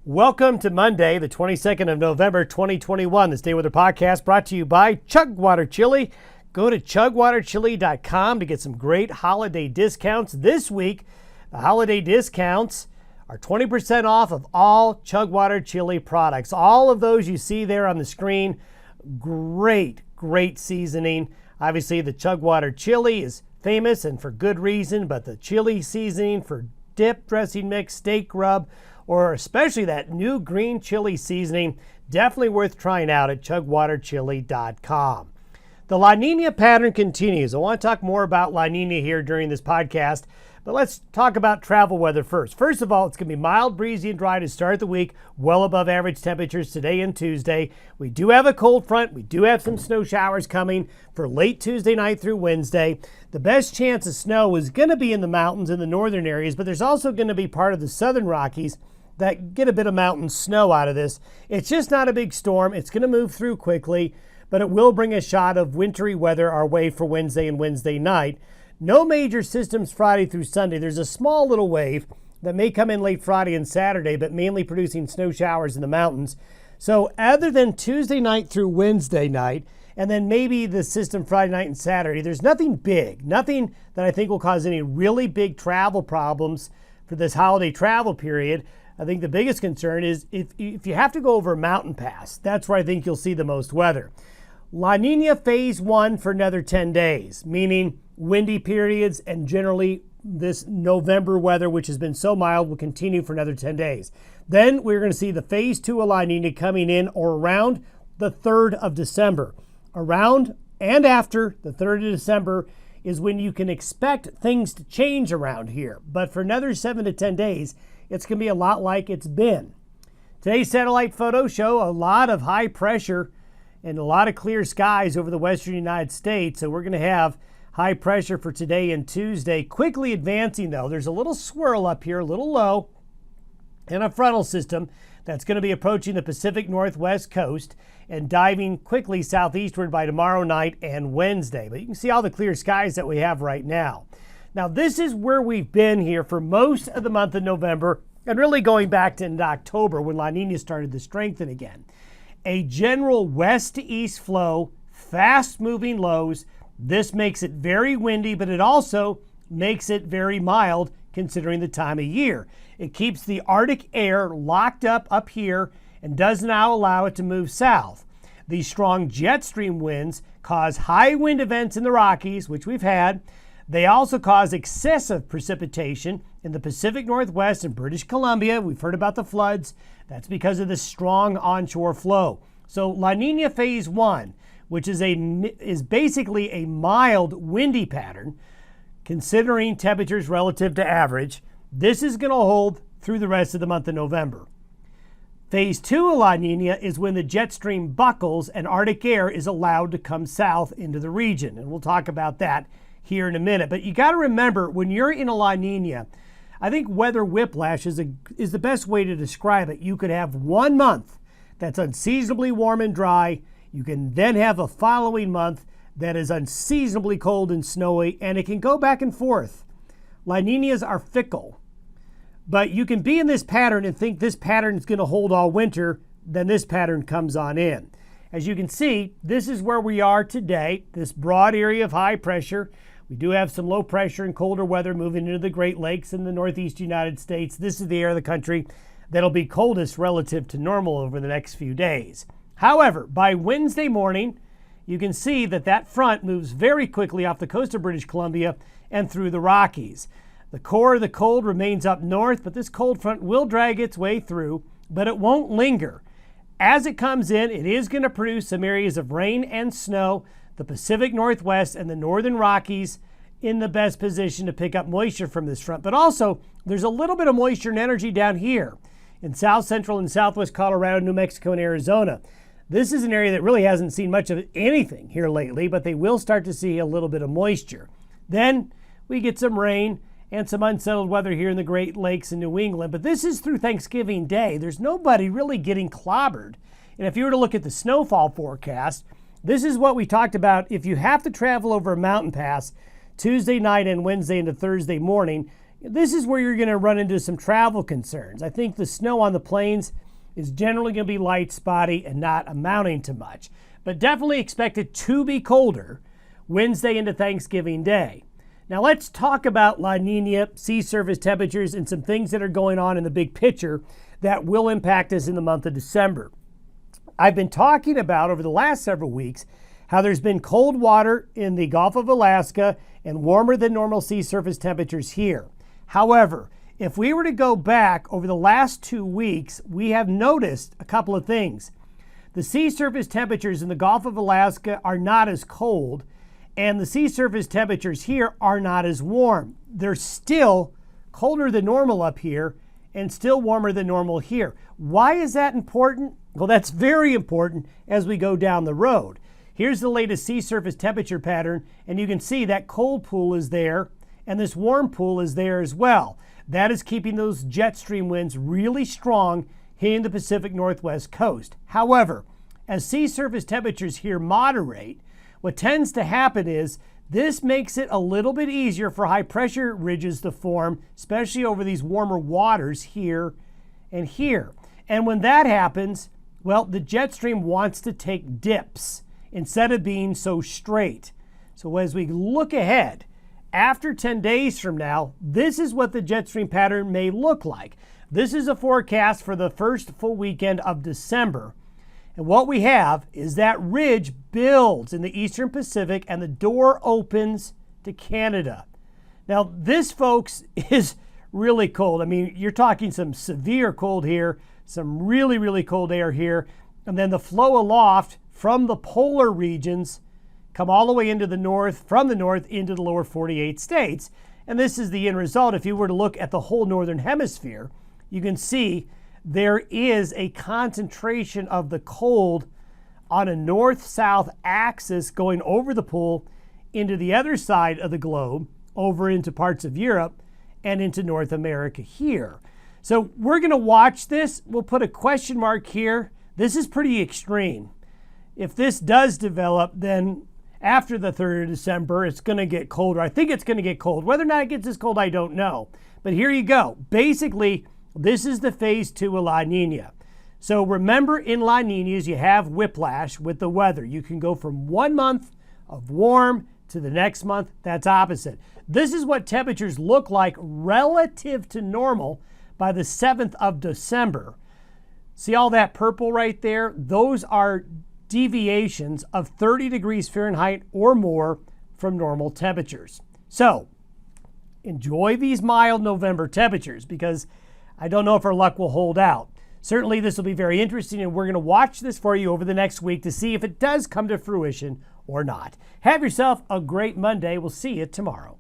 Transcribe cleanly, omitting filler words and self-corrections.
Welcome to Monday, the 22nd of November, 2021. This Day Weather Podcast brought to you by Chugwater Chili. Go to chugwaterchili.com to get some great holiday discounts. This week, the holiday discounts are 20% off of all Chugwater Chili products. All of those you see there on the screen, great seasoning. Obviously, the Chugwater Chili is famous and for good reason, but the chili seasoning for dip, dressing mix, steak rub, or especially that new green chili seasoning, definitely worth trying out at chugwaterchili.com. The La Nina pattern continues. I want to talk more about La Nina here during this podcast, but let's talk about travel weather first. First of all, it's going to be mild, breezy, and dry to start the week, well above average temperatures today and Tuesday. We do have a cold front. We do have some snow showers coming for late Tuesday night through Wednesday. The best chance of snow is going to be in the mountains in the northern areas, but there's also going to be part of the southern Rockies that get a bit of mountain snow out of this. It's just not a big storm. It's going to move through quickly, but it will bring a shot of wintry weather our way for Wednesday and Wednesday night. No major systems Friday through Sunday. There's a small little wave that may come in late Friday and Saturday, but mainly producing snow showers in the mountains. So other than Tuesday night through Wednesday night, and then maybe the system Friday night and Saturday, there's nothing big, nothing that I think will cause any really big travel problems for this holiday travel period. I think the biggest concern is if you have to go over a mountain pass, that's where I think you'll see the most weather. La Nina phase 1 for another 10 days, meaning windy periods and generally this November weather, which has been so mild, will continue for another 10 days. Then we're going to see the phase 2 of La Nina coming in or around the 3rd of December. Around and after the 3rd of December is when you can expect things to change around here. But for another 7 to 10 days, it's going to be a lot like it's been. Today's satellite photos show a lot of high pressure and a lot of clear skies over the western United States. So we're going to have high pressure for today and Tuesday. Quickly advancing, though, there's a little swirl up here, a little low, and a frontal system that's going to be approaching the Pacific Northwest coast and diving quickly southeastward by tomorrow night and Wednesday. But you can see all the clear skies that we have right now. Now, this is where we've been here for most of the month of November and really going back to October when La Nina started to strengthen again. A general west to east flow, fast-moving lows. This makes it very windy, but it also makes it very mild considering the time of year. It keeps the Arctic air locked up here and does now allow it to move south. These strong jet stream winds cause high wind events in the Rockies, which we've had. They also cause excessive precipitation in the Pacific Northwest and British Columbia. We've heard about the floods. That's because of the strong onshore flow. So La Nina phase 1, which is basically a mild windy pattern, considering temperatures relative to average, this is going to hold through the rest of the month of November. Phase 2 of La Nina is when the jet stream buckles and Arctic air is allowed to come south into the region. And we'll talk about that here in a minute. But you got to remember, when you're in a La Nina, I think weather whiplash is the best way to describe it. You could have 1 month that's unseasonably warm and dry. You can then have a following month that is unseasonably cold and snowy, and it can go back and forth. La Ninas are fickle, but you can be in this pattern and think this pattern is going to hold all winter, then this pattern comes on in. As you can see, this is where we are today, this broad area of high pressure. We do have some low pressure and colder weather moving into the Great Lakes in the northeast United States. This is the area of the country that'll be coldest relative to normal over the next few days. However, by Wednesday morning, you can see that front moves very quickly off the coast of British Columbia and through the Rockies. The core of the cold remains up north, but this cold front will drag its way through, but it won't linger. As it comes in, it is going to produce some areas of rain and snow. The Pacific Northwest and the northern Rockies in the best position to pick up moisture from this front. But also, there's a little bit of moisture and energy down here in south central and southwest Colorado, New Mexico, and Arizona. This is an area that really hasn't seen much of anything here lately, but they will start to see a little bit of moisture. Then we get some rain and some unsettled weather here in the Great Lakes in New England. But this is through Thanksgiving Day. There's nobody really getting clobbered. And if you were to look at the snowfall forecast, this is what we talked about. If you have to travel over a mountain pass Tuesday night and Wednesday into Thursday morning, this is where you're going to run into some travel concerns. I think the snow on the plains is generally going to be light, spotty, and not amounting to much. But definitely expect it to be colder Wednesday into Thanksgiving Day. Now let's talk about La Nina, sea surface temperatures, and some things that are going on in the big picture that will impact us in the month of December. I've been talking about over the last several weeks how there's been cold water in the Gulf of Alaska and warmer than normal sea surface temperatures here. However, if we were to go back over the last 2 weeks, we have noticed a couple of things. The sea surface temperatures in the Gulf of Alaska are not as cold, and the sea surface temperatures here are not as warm. They're still colder than normal up here and still warmer than normal here. Why is that important? Well, that's very important as we go down the road. Here's the latest sea surface temperature pattern, and you can see that cold pool is there, and this warm pool is there as well. That is keeping those jet stream winds really strong hitting the Pacific Northwest coast. However, as sea surface temperatures here moderate, what tends to happen is this makes it a little bit easier for high pressure ridges to form, especially over these warmer waters here and here. And when that happens, well, the jet stream wants to take dips instead of being so straight. So as we look ahead, after 10 days from now, this is what the jet stream pattern may look like. This is a forecast for the first full weekend of December. And what we have is that ridge builds in the eastern Pacific and the door opens to Canada. Now this, folks, is really cold. I mean, you're talking some severe cold here, some really, really cold air here, and then the flow aloft from the polar regions come all the way into the north, from the north into the lower 48 states. And this is the end result. If you were to look at the whole northern hemisphere, you can see there is a concentration of the cold on a north-south axis going over the pool into the other side of the globe, over into parts of Europe and into North America here. So we're going to watch this. We'll put a question mark here. This is pretty extreme. If this does develop, then after the 3rd of December, it's going to get colder. I think it's going to get cold. Whether or not it gets this cold, I don't know. But here you go. Basically, this is the phase 2 of La Nina. So remember, in La Ninas, you have whiplash with the weather. You can go from 1 month of warm to the next month. That's opposite. This is what temperatures look like relative to normal by the 7th of December. See all that purple right there? Those are deviations of 30 degrees Fahrenheit or more from normal temperatures. So enjoy these mild November temperatures, because I don't know if our luck will hold out. Certainly this will be very interesting, and we're going to watch this for you over the next week to see if it does come to fruition or not. Have yourself a great Monday. We'll see you tomorrow.